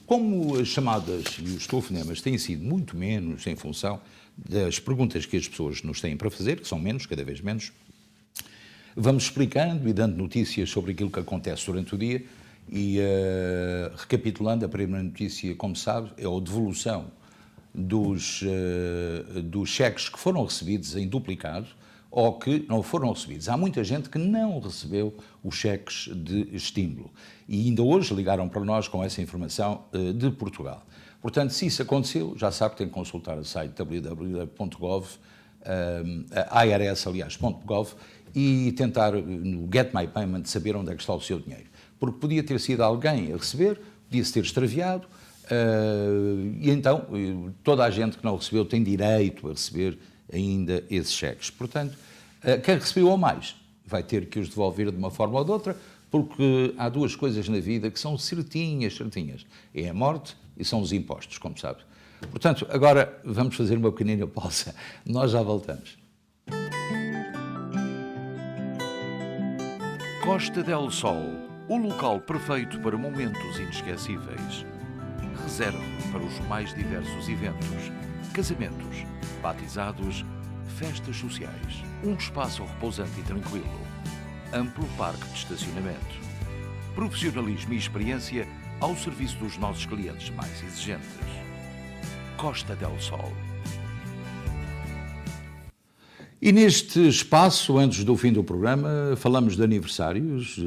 como as chamadas e os telefonemas têm sido muito menos em função das perguntas que as pessoas nos têm para fazer, que são menos, cada vez menos, vamos explicando e dando notícias sobre aquilo que acontece durante o dia e, recapitulando, a primeira notícia, como sabe, é a devolução dos cheques que foram recebidos em duplicado ou que não foram recebidos. Há muita gente que não recebeu os cheques de estímulo e ainda hoje ligaram para nós com essa informação de Portugal. Portanto, se isso aconteceu, já sabe que tem que consultar o site www.gov, irs.gov, e tentar no Get My Payment saber onde é que está o seu dinheiro. Porque podia ter sido alguém a receber, podia-se ter extraviado, e então toda a gente que não recebeu tem direito a receber ainda esses cheques. Portanto, quem recebeu ou mais vai ter que os devolver de uma forma ou de outra, porque há duas coisas na vida que são certinhas. É a morte e são os impostos, como sabe. Portanto, agora vamos fazer uma pequenina pausa. Nós já voltamos. Costa del Sol, o local perfeito para momentos inesquecíveis. Reserve para os mais diversos eventos, casamentos, batizados, festas sociais. Um espaço repousante e tranquilo. Amplo parque de estacionamento. Profissionalismo e experiência ao serviço dos nossos clientes mais exigentes. Costa del Sol. E neste espaço, antes do fim do programa, falamos de aniversários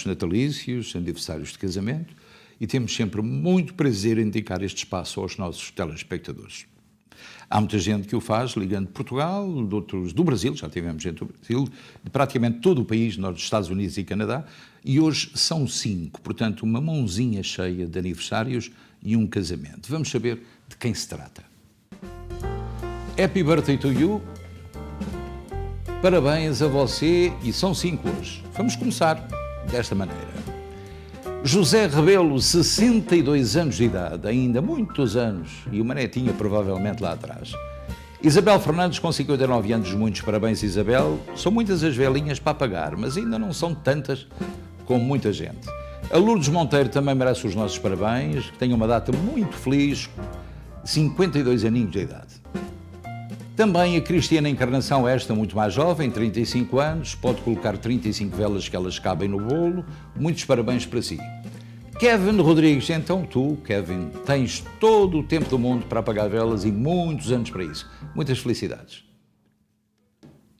natalícios, aniversários de casamento, e temos sempre muito prazer em dedicar este espaço aos nossos telespectadores. Há muita gente que o faz, ligando de Portugal, de outros do Brasil, já tivemos gente do Brasil, de praticamente todo o país, nos Estados Unidos e Canadá, e hoje são 5, portanto uma mãozinha cheia de aniversários e um casamento. Vamos saber de quem se trata. Happy birthday to you, parabéns a você, e são 5 hoje. Vamos começar desta maneira. José Rebelo, 62 anos de idade, ainda muitos anos, e uma netinha provavelmente lá atrás. Isabel Fernandes, com 59 anos, muitos parabéns, Isabel. São muitas as velhinhas para pagar, mas ainda não são tantas como muita gente. A Lourdes Monteiro também merece os nossos parabéns, que tenha uma data muito feliz, 52 aninhos de idade. Também a Cristiana Encarnação, esta muito mais jovem, 35 anos, pode colocar 35 velas que elas cabem no bolo. Muitos parabéns para si. Kevin Rodrigues, então tu, Kevin, tens todo o tempo do mundo para apagar velas e muitos anos para isso. Muitas felicidades.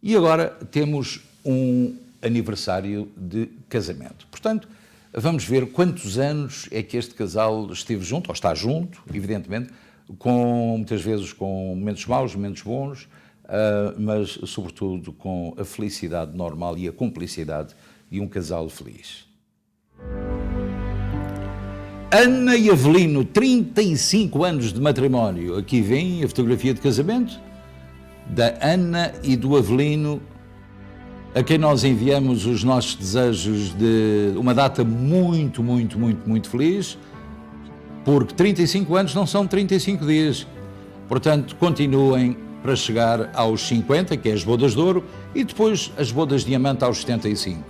E agora temos um aniversário de casamento. Portanto, vamos ver quantos anos é que este casal esteve junto, ou está junto, evidentemente, muitas vezes com momentos maus, momentos bons, mas sobretudo com a felicidade normal e a cumplicidade de um casal feliz. Ana e Avelino, 35 anos de matrimónio. Aqui vem a fotografia de casamento da Ana e do Avelino, a quem nós enviamos os nossos desejos de uma data muito, muito, muito, muito feliz. Porque 35 anos não são 35 dias. Portanto, continuem para chegar aos 50, que é as bodas de ouro, e depois as bodas de diamante aos 75.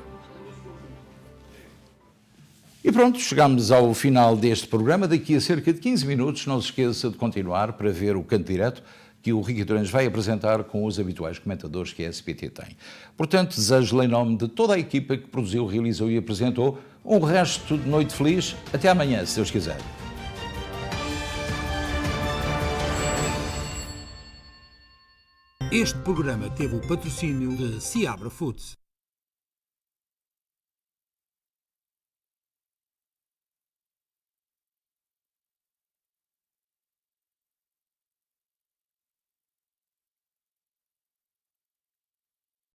E pronto, chegamos ao final deste programa. Daqui a cerca de 15 minutos, não se esqueça de continuar para ver o Canto Direto, que o Ricky Durães vai apresentar com os habituais comentadores que a SBT tem. Portanto, desejo-lhe em nome de toda a equipa que produziu, realizou e apresentou, um resto de noite feliz. Até amanhã, se Deus quiser. Este programa teve o patrocínio de Seabra Foods.